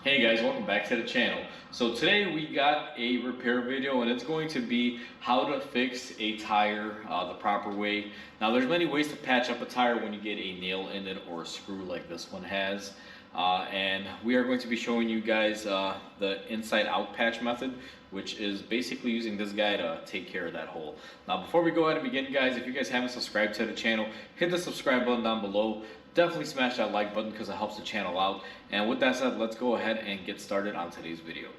Hey guys, welcome back to the channel. So today we got a repair video and it's going to be how to fix a tire the proper way. Now there's many ways to patch up a tire when you get a nail in it or a screw like this one has. And we are going to be showing you guys the inside out patch method, which is basically using this guy to take care of that hole. Now before we go ahead and begin guys, if you guys haven't subscribed to the channel, hit the subscribe button down below. Definitely smash that like button because it helps the channel out. And with that said, let's go ahead and get started on today's video.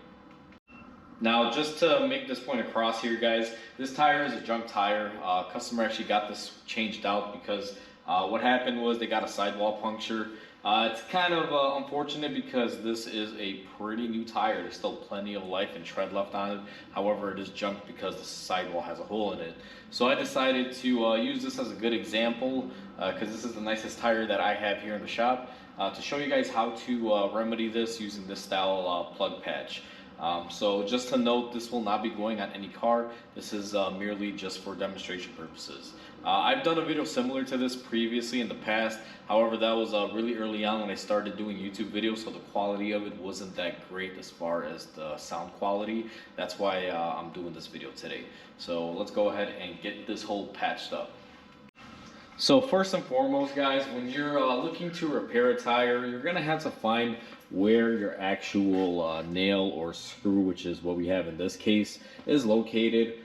Now, just to make this point across here, guys, this tire is a junk tire. Customer actually got this changed out because what happened was they got a sidewall puncture. It's kind of unfortunate because this is a pretty new tire. There's still plenty of life and tread left on it. However, it is junk because the sidewall has a hole in it. So I decided to use this as a good example because this is the nicest tire that I have here in the shop to show you guys how to remedy this using this style plug patch. So just to note, this will not be going on any car. This is merely just for demonstration purposes. I've done a video similar to this previously in the past. However, that was really early on when I started doing YouTube videos, so the quality of it wasn't that great as far as the sound quality. That's why I'm doing this video today. So let's go ahead and get this hole patched up. So first and foremost, guys, when you're looking to repair a tire, you're going to have to find where your actual nail or screw, which is what we have in this case, is located.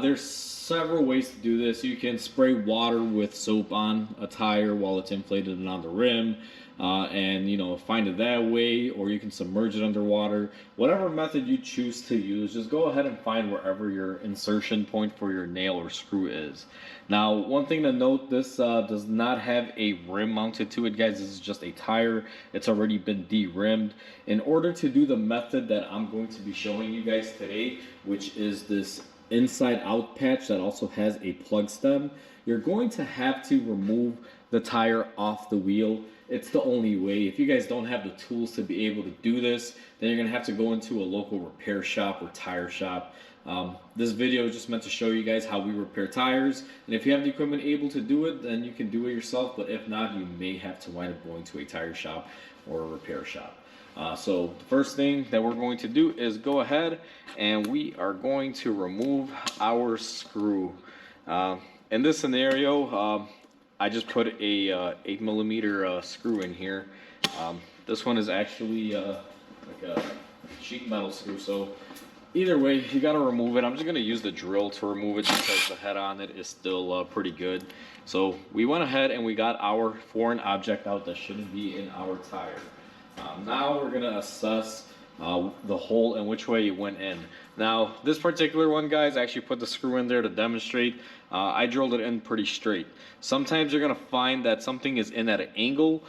There's several ways to do this. You can spray water with soap on a tire while it's inflated and on the rim, and find it that way, or you can submerge it underwater. Whatever method you choose to use, just go ahead and find wherever your insertion point for your nail or screw is. Now, one thing to note, this does not have a rim mounted to it, guys. This is just a tire. It's already been de-rimmed. In order to do the method that I'm going to be showing you guys today, which is this inside out patch that also has a plug stem, you're going to have to remove the tire off the wheel. It's the only way. If you guys don't have the tools to be able to do this, then you're gonna have to go into a local repair shop or tire shop. This video is just meant to show you guys how we repair tires, and if you have the equipment able to do it, then you can do it yourself, but if not, you may have to wind up going to a tire shop or a repair shop. So the first thing that we're going to do is go ahead and we are going to remove our screw. In this scenario, I just put a 8mm screw in here. This one is actually like a sheet metal screw, so either way, you got to remove it. I'm just going to use the drill to remove it because the head on it is still pretty good. So we went ahead and we got our foreign object out that shouldn't be in our tire. Now we're going to assess the hole and which way it went in. Now this particular one, guys, I actually put the screw in there to demonstrate. I drilled it in pretty straight. Sometimes you're going to find that something is in at an angle.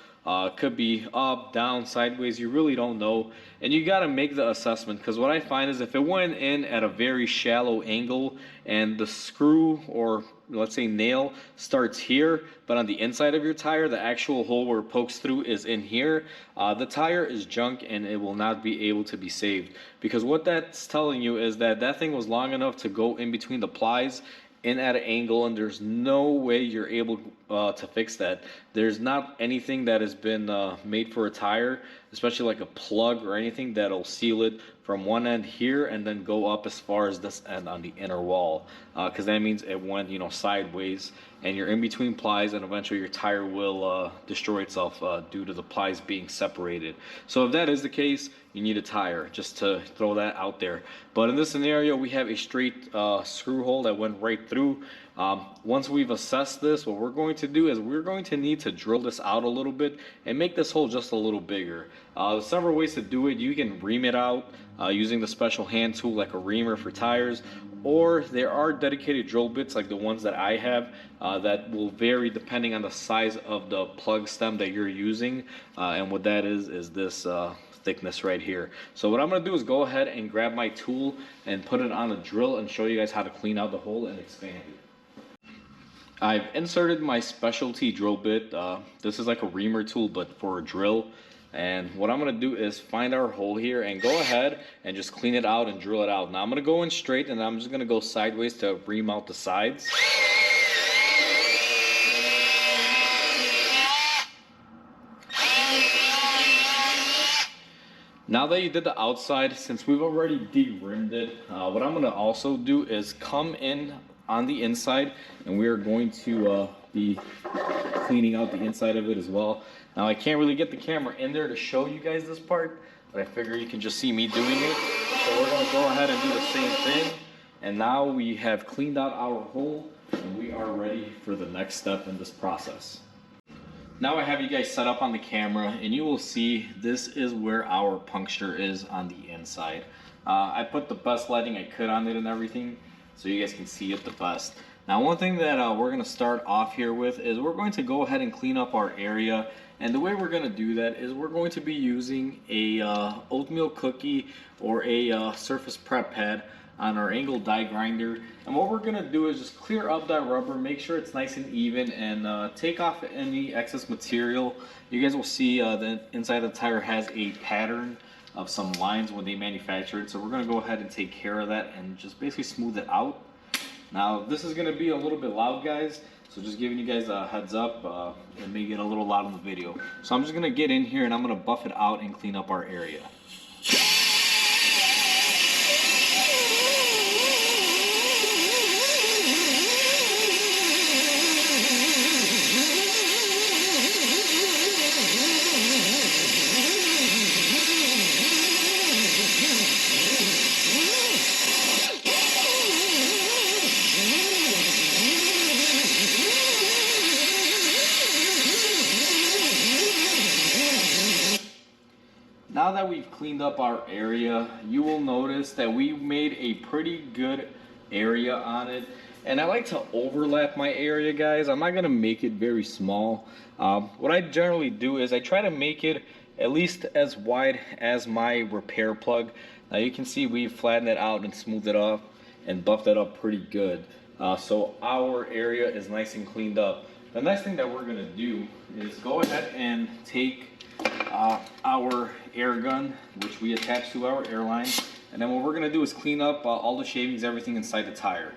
Could be up, down, sideways, you really don't know. And you got to make the assessment, because what I find is if it went in at a very shallow angle and the screw, or let's say nail, starts here, but on the inside of your tire, the actual hole where it pokes through is in here, the tire is junk and it will not be able to be saved. Because what that's telling you is that that thing was long enough to go in between the plies in at an angle, and there's no way you're able to fix that. There's not anything that has been made for a tire, especially like a plug or anything, that'll seal it from one end here and then go up as far as this end on the inner wall, because that means it went sideways and you're in between plies, and eventually your tire will destroy itself due to the plies being separated. So if that is the case, you need a tire, just to throw that out there. But in this scenario, we have a straight screw hole that went right through. Once we've assessed this, what we're going to do is we're going to need to drill this out a little bit and make this hole just a little bigger. There's several ways to do it. You can ream it out using the special hand tool like a reamer for tires, or there are dedicated drill bits like the ones that I have that will vary depending on the size of the plug stem that you're using, and what that is this thickness right here. So what I'm going to do is go ahead and grab my tool and put it on a drill and show you guys how to clean out the hole and expand it. I've inserted my specialty drill bit. This is like a reamer tool but for a drill. And what I'm going to do is find our hole here and go ahead and just clean it out and drill it out. Now I'm going to go in straight, and I'm just going to go sideways to ream out the sides. Now that you did the outside, since we've already de-rimmed it, what I'm gonna also do is come in on the inside, and we are going to be cleaning out the inside of it as well. Now I can't really get the camera in there to show you guys this part, but I figure you can just see me doing it. So we're gonna go ahead and do the same thing. And now we have cleaned out our hole, and we are ready for the next step in this process. Now I have you guys set up on the camera, and you will see this is where our puncture is on the inside. I put the best lighting I could on it and everything, so you guys can see it the best. Now one thing that we're going to start off here with is we're going to go ahead and clean up our area. And the way we're going to do that is we're going to be using a oatmeal cookie or a surface prep pad on our angle die grinder. And what we're gonna do is just clear up that rubber, make sure it's nice and even, and take off any excess material. You guys will see the inside of the tire has a pattern of some lines when they manufacture it. So we're gonna go ahead and take care of that and just basically smooth it out. Now this is gonna be a little bit loud, guys, so just giving you guys a heads up. It may get a little loud in the video. So I'm just gonna get in here and I'm gonna buff it out and clean up our area. Now that we've cleaned up our area, you will notice that we made a pretty good area on it. And I like to overlap my area, guys. I'm not gonna make it very small. What I generally do is I try to make it at least as wide as my repair plug. Now you can see we've flattened it out and smoothed it up and buffed it up pretty good. So our area is nice and cleaned up. The next thing that we're gonna do is go ahead and take our air gun, which we attach to our airline, and then what we're going to do is clean up all the shavings, everything inside the tire.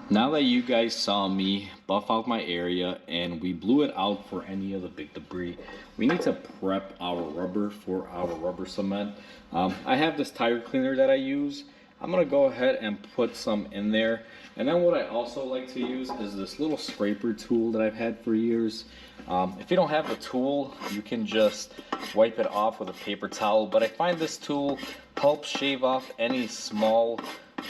Now that you guys saw me buff out my area and we blew it out for any of the big debris, we need to prep our rubber for our rubber cement. I have this tire cleaner that I use. I'm going to go ahead and put some in there. And then what I also like to use is this little scraper tool that I've had for years. If you don't have the tool, you can just wipe it off with a paper towel. But I find this tool helps shave off any small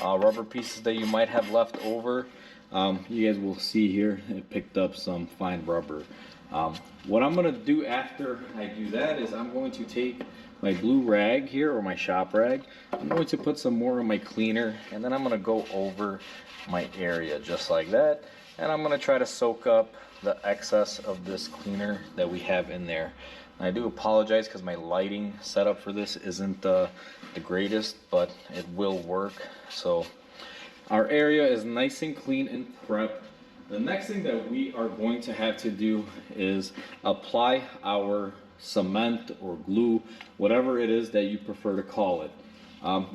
rubber pieces that you might have left over. You guys will see here, it picked up some fine rubber. What I'm going to do after I do that is I'm going to take my blue rag here, or my shop rag. I'm going to put some more in my cleaner, and then I'm going to go over my area just like that. And I'm going to try to soak up the excess of this cleaner that we have in there. And I do apologize because my lighting setup for this isn't the greatest, but it will work. So our area is nice and clean and prepped. The next thing that we are going to have to do is apply our cement or glue, whatever it is that you prefer to call it.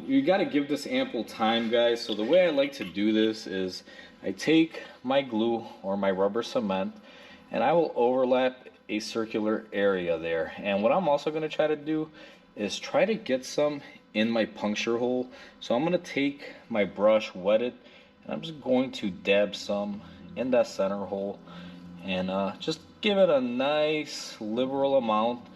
You got to give this ample time, guys. So the way I like to do this is I take my glue or my rubber cement and I will overlap a circular area there. And what I'm also going to try to do is try to get some in my puncture hole. So I'm going to take my brush, wet it, and I'm just going to dab some in that center hole and just give it a nice liberal amount.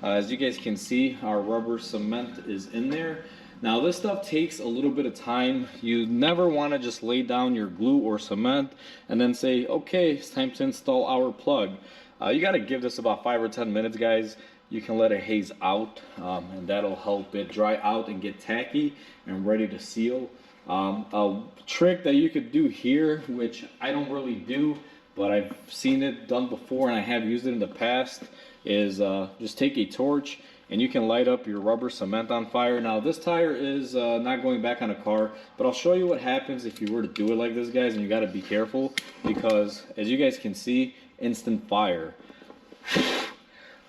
As you guys can see, our rubber cement is in there. Now this stuff takes a little bit of time. You never want to just lay down your glue or cement and then say, okay, it's time to install our plug. You got to give this about 5 or 10 minutes, guys. You can let it haze out and that'll help it dry out and get tacky and ready to seal. A trick that you could do here, which I don't really do, but I've seen it done before and I have used it in the past, is just take a torch and you can light up your rubber cement on fire. Now this tire is not going back on a car, but I'll show you what happens if you were to do it like this, guys, and you got to be careful because as you guys can see, instant fire.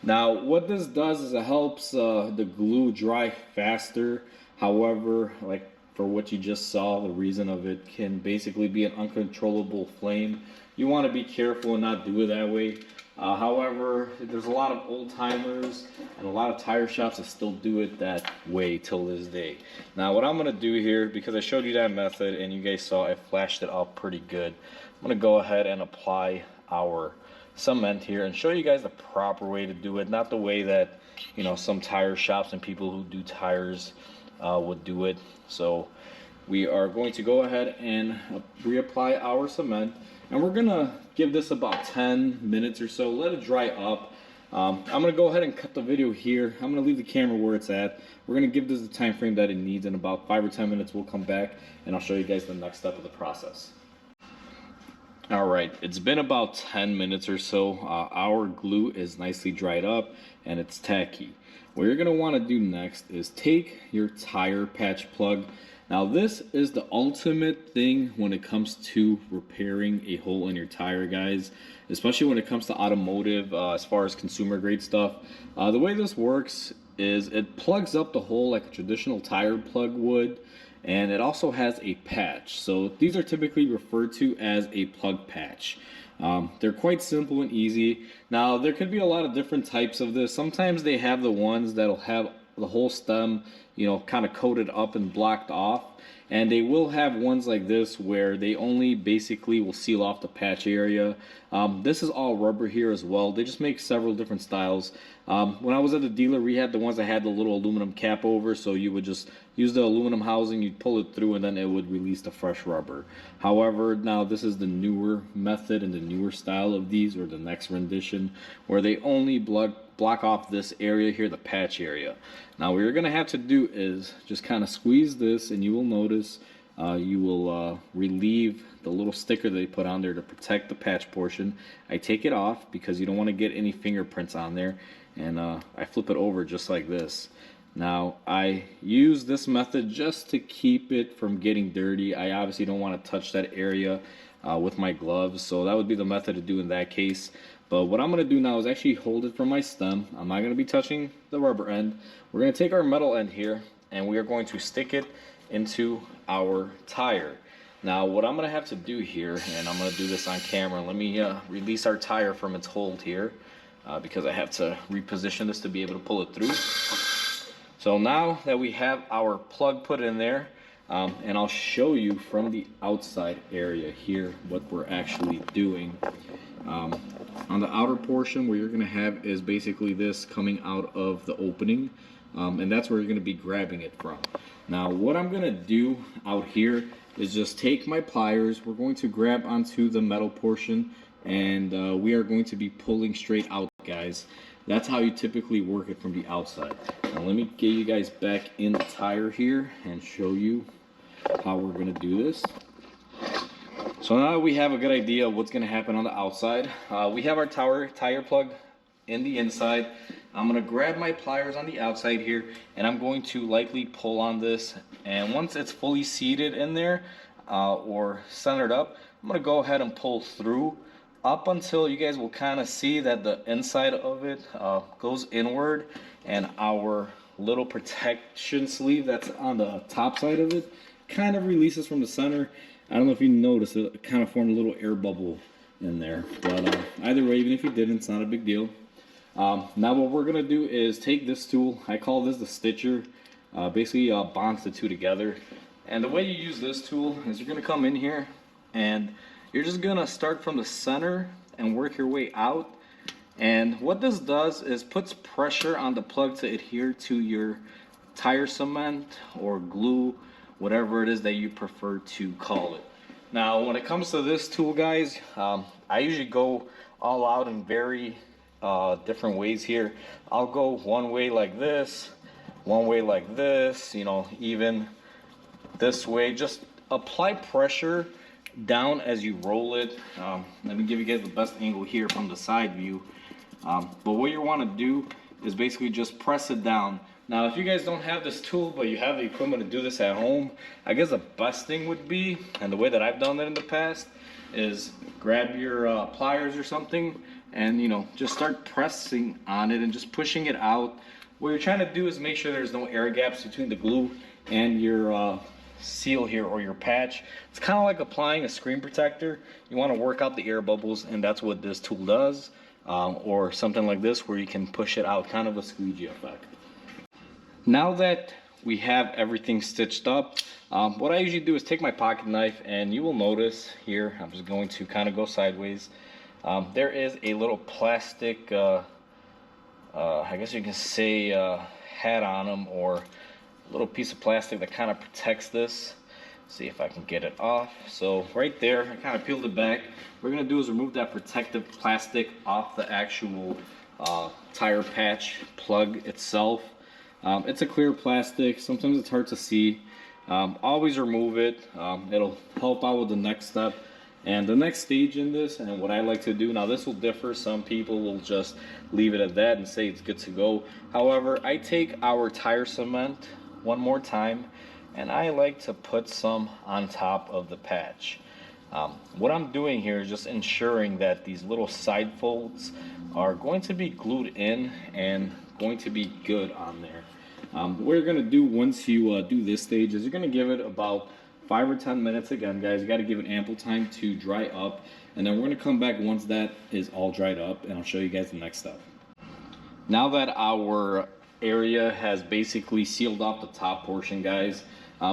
Now what this does is it helps the glue dry faster. However, like for what you just saw, the reason of it can basically be an uncontrollable flame. You want to be careful and not do it that way. However, there's a lot of old timers and a lot of tire shops that still do it that way till this day. Now what I'm gonna do here, because I showed you that method and you guys saw I flashed it out pretty good, I'm gonna go ahead and apply our cement here and show you guys the proper way to do it, not the way that, you know, some tire shops and people who do tires would do it. So we are going to go ahead and reapply our cement, and we're gonna give this about 10 minutes or so, let it dry up. I'm gonna go ahead and cut the video here. I'm gonna leave the camera where it's at. We're gonna give this the time frame that it needs. In about 5 or 10 minutes we'll come back and I'll show you guys the next step of the process. All right, it's been about 10 minutes or so. Our glue is nicely dried up and it's tacky. What you're gonna wanna do next is take your tire patch plug. Now this is the ultimate thing when it comes to repairing a hole in your tire, guys, especially when it comes to automotive, as far as consumer grade stuff. The way this works is it plugs up the hole like a traditional tire plug would, and it also has a patch. So these are typically referred to as a plug patch. They're quite simple and easy. Now there could be a lot of different types of this. Sometimes they have the ones that'll have the whole stem, you know, kind of coated up and blocked off, and they will have ones like this where they only basically will seal off the patch area. This is all rubber here as well. They just make several different styles. When I was at the dealer, we had the ones that had the little aluminum cap over, so you would just use the aluminum housing, you'd pull it through, and then it would release the fresh rubber. However, now this is the newer method and the newer style of these, or the next rendition, where they only block off this area here, the patch area. Now what you're gonna have to do is just kind of squeeze this, and you will notice you will relieve the little sticker that they put on there to protect the patch portion. I take it off because you don't want to get any fingerprints on there, and I flip it over just like this. Now I use this method just to keep it from getting dirty. I obviously don't want to touch that area with my gloves, so that would be the method to do in that case. But what I'm going to do now is actually hold it from my stem. I'm not going to be touching the rubber end. We're going to take our metal end here and we are going to stick it into our tire. Now what I'm going to have to do here, and I'm going to do this on camera, let me release our tire from its hold here because I have to reposition this to be able to pull it through. So now that we have our plug put in there, and I'll show you from the outside area here what we're actually doing. On the outer portion, where you're going to have is basically this coming out of the opening, and that's where you're going to be grabbing it from. Now what I'm going to do out here is just take my pliers. We're going to grab onto the metal portion, and we are going to be pulling straight out, guys. That's how you typically work it from the outside. Now let me get you guys back in the tire here and show you how we're going to do this. So now we have a good idea of what's going to happen on the outside. We have our tire plug in the inside. I'm going to grab my pliers on the outside here, and I'm going to lightly pull on this. And once it's fully seated in there or centered up, I'm going to go ahead and pull through up until you guys will kind of see that the inside of it goes inward, and our little protection sleeve that's on the top side of it kind of releases from the center. I don't know if you noticed, it kind of formed a little air bubble in there, but either way, even if you didn't, it's not a big deal. Now what we're gonna do is take this tool. I call this the stitcher. Basically bonds the two together, and the way you use this tool is you're gonna come in here and you're just gonna start from the center and work your way out. And what this does is puts pressure on the plug to adhere to your tire cement or glue, whatever it is that you prefer to call it. Now when it comes to this tool, guys, I usually go all out in very different ways here. I'll go one way like this, one way like this, you know, even this way. Just apply pressure down as you roll it. Let me give you guys the best angle here from the side view. But what you want to do is basically just press it down. Now if you guys don't have this tool but you have the equipment to do this at home, I guess the best thing would be, and the way that I've done it in the past, is grab your pliers or something and, you know, just start pressing on it and just pushing it out. What you're trying to do is make sure there's no air gaps between the glue and your seal here or your patch. It's kind of like applying a screen protector. You want to work out the air bubbles, and that's what this tool does. or something like this where you can push it out, kind of a squeegee effect. Now that we have everything stitched up, what I usually do is take my pocket knife, and you will notice here, I'm just going to kind of go sideways. There is a little plastic, I guess you can say, hat on them, or a little piece of plastic that kind of protects this. See if I can get it off. So right there, I kind of peeled it back. What we're gonna do is remove that protective plastic off the actual tire patch plug itself. It's a clear plastic. Sometimes it's hard to see. Always remove it. It'll help out with the next step. And the next stage in this, and what I like to do, now this will differ. Some people will just leave it at that and say it's good to go. However, I take our tire cement one more time, and I like to put some on top of the patch. What I'm doing here is just ensuring that these little side folds are going to be glued in and going to be good on there. What you're going to do once you do this stage is you're going to give it about 5 or 10 minutes. Again, guys, you got to give it ample time to dry up, and then we're going to come back once that is all dried up, and I'll show you guys the next step. Now that our area has basically sealed off the top portion, guys,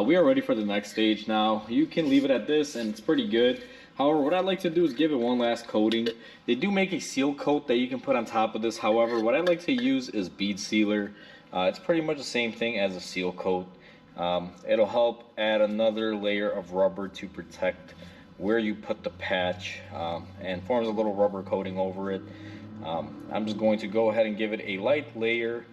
we are ready for the next stage. Now you can leave it at this and it's pretty good. However, what I like to do is give it one last coating. They do make a seal coat that you can put on top of this. However, what I like to use is bead sealer. It's pretty much the same thing as a seal coat. It'll help add another layer of rubber to protect where you put the patch, and forms a little rubber coating over it. I'm just going to go ahead and give it a light layer.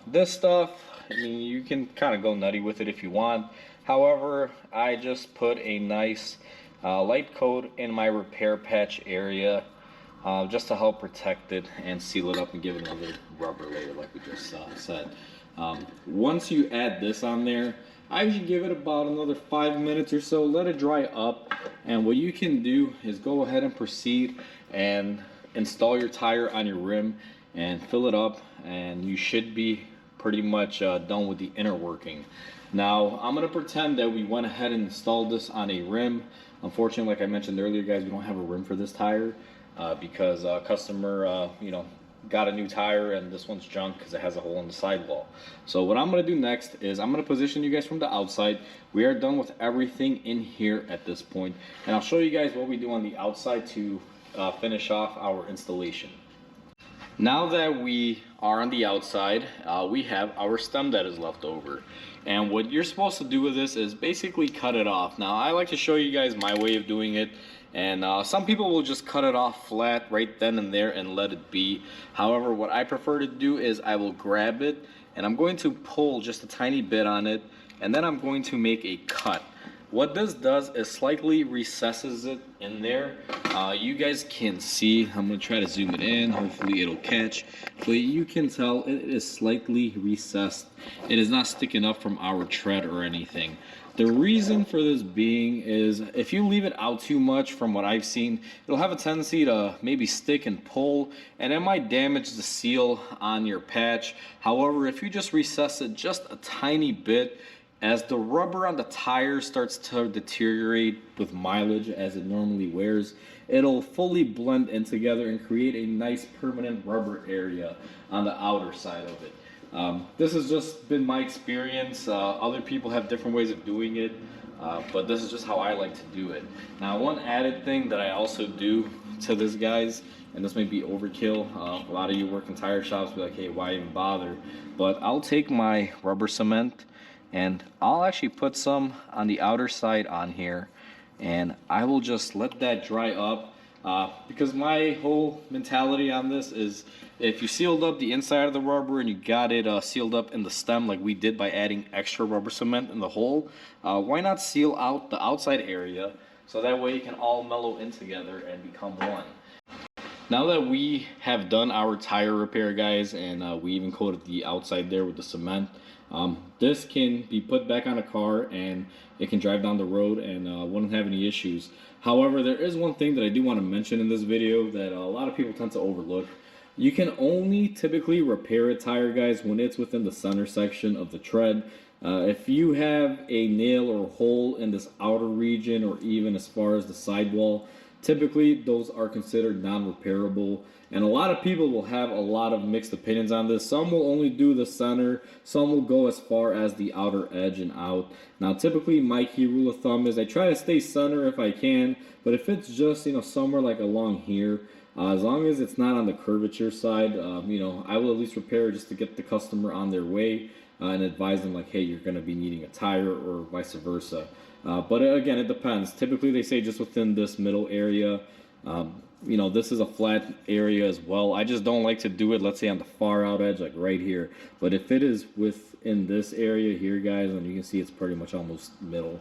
This stuff, I mean, you can kind of go nutty with it if you want. However, I just put a nice light coat in my repair patch area, just to help protect it and seal it up and give it another rubber layer like we just said. Once you add this on there, I usually give it about another 5 minutes or so, let it dry up, and what you can do is go ahead and proceed and install your tire on your rim and fill it up, and you should be pretty much done with the inner working. Now I'm going to pretend that we went ahead and installed this on a rim. Unfortunately, like I mentioned earlier, guys, we don't have a rim for this tire because a customer got a new tire and this one's junk because it has a hole in the sidewall. So what I'm going to do next is I'm going to position you guys from the outside. We are done with everything in here at this point, and I'll show you guys what we do on the outside to finish off our installation. Now that we are on the outside, we have our stem that is left over. And what you're supposed to do with this is basically cut it off. Now, I like to show you guys my way of doing it. And some people will just cut it off flat right then and there and let it be. However, what I prefer to do is I will grab it and I'm going to pull just a tiny bit on it, and then I'm going to make a cut. What this does is slightly recesses it in there. You guys can see, I'm going to try to zoom it in, hopefully it'll catch, but you can tell it is slightly recessed. It is not sticking up from our tread or anything. The reason for this being is if you leave it out too much, from what I've seen, it'll have a tendency to maybe stick and pull, and it might damage the seal on your patch. However, if you just recess it just a tiny bit, as the rubber on the tire starts to deteriorate with mileage as it normally wears, it'll fully blend in together and create a nice permanent rubber area on the outer side of it. This has just been my experience. Other people have different ways of doing it, but this is just how I like to do it. Now, one added thing that I also do to this, guys, and this may be overkill. A lot of you work in tire shops be like, hey, why even bother? But I'll take my rubber cement and I'll actually put some on the outer side on here, and I will just let that dry up, because my whole mentality on this is if you sealed up the inside of the rubber and you got it sealed up in the stem like we did by adding extra rubber cement in the hole, why not seal out the outside area so that way it can all mellow in together and become one. Now that we have done our tire repair, guys, and we even coated the outside there with the cement, this can be put back on a car and it can drive down the road and wouldn't have any issues. However, there is one thing that I do want to mention in this video that a lot of people tend to overlook. You can only typically repair a tire, guys, when it's within the center section of the tread. If you have a nail or hole in this outer region or even as far as the sidewall, Typically, those are considered non-repairable, and a lot of people will have a lot of mixed opinions on this. Some will only do the center, some will go as far as the outer edge and out. Now, typically, my key rule of thumb is I try to stay center if I can, but if it's just, somewhere like along here, as long as it's not on the curvature side, I will at least repair just to get the customer on their way, and advise them like, hey, you're going to be needing a tire, or vice versa. But again, it depends. Typically, they say just within this middle area. This is a flat area as well. I just don't like to do it, let's say, on the far out edge, like right here. But if it is within this area here, guys, and you can see it's pretty much almost middle,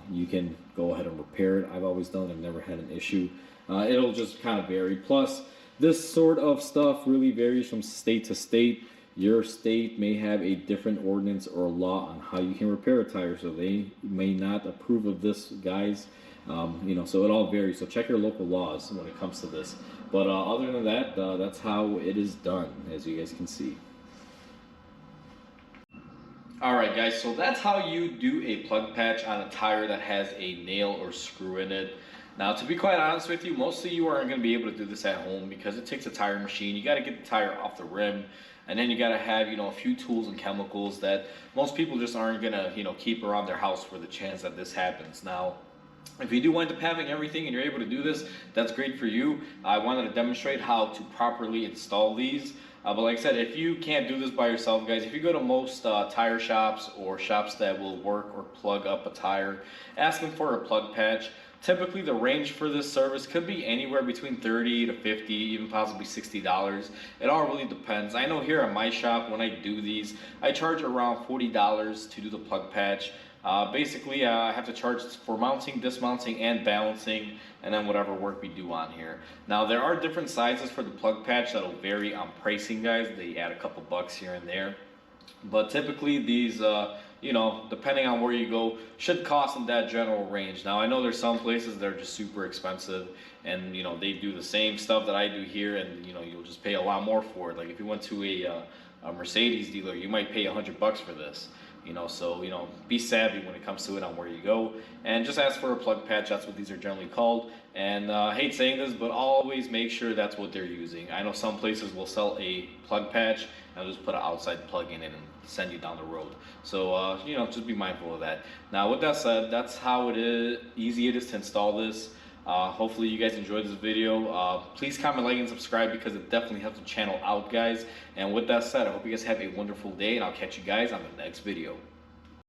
you can go ahead and repair it. I've always done it. I've never had an issue. It'll just kind of vary. Plus, this sort of stuff really varies from state to state. Your state may have a different ordinance or law on how you can repair a tire, so they may not approve of this, guys. So it all varies. So check your local laws when it comes to this. But other than that, that's how it is done, as you guys can see. Alright guys, so that's how you do a plug patch on a tire that has a nail or screw in it. Now, to be quite honest with you, most of you aren't going to be able to do this at home because it takes a tire machine. You got to get the tire off the rim, and then you got to have, a few tools and chemicals that most people just aren't going to, keep around their house for the chance that this happens. Now, if you do wind up having everything and you're able to do this, that's great for you. I wanted to demonstrate how to properly install these. But like I said, if you can't do this by yourself, guys, if you go to most tire shops or shops that will work or plug up a tire, ask them for a plug patch. Typically, the range for this service could be anywhere between $30 to $50, even possibly $60. It all really depends. I know here at my shop, when I do these, I charge around $40 to do the plug patch. Basically, I have to charge for mounting, dismounting, and balancing, and then whatever work we do on here. Now, there are different sizes for the plug patch that'll vary on pricing, guys. They add a couple bucks here and there. But typically, these, depending on where you go, should cost in that general range. Now, I know there's some places that are just super expensive, and, they do the same stuff that I do here, and, you'll just pay a lot more for it. Like, if you went to a Mercedes dealer, you might pay $100 for this. So be savvy when it comes to it on where you go, and just ask for a plug patch. That's what these are generally called. And I hate saying this, but always make sure that's what they're using. I know some places will sell a plug patch and they'll just put an outside plug in it and send you down the road. So just be mindful of that. Now, with that said, that's how easy it is to install this. Hopefully you guys enjoyed this video. Please comment, like, and subscribe because it definitely helps the channel out, guys. And with that said, I hope you guys have a wonderful day, and I'll catch you guys on the next video.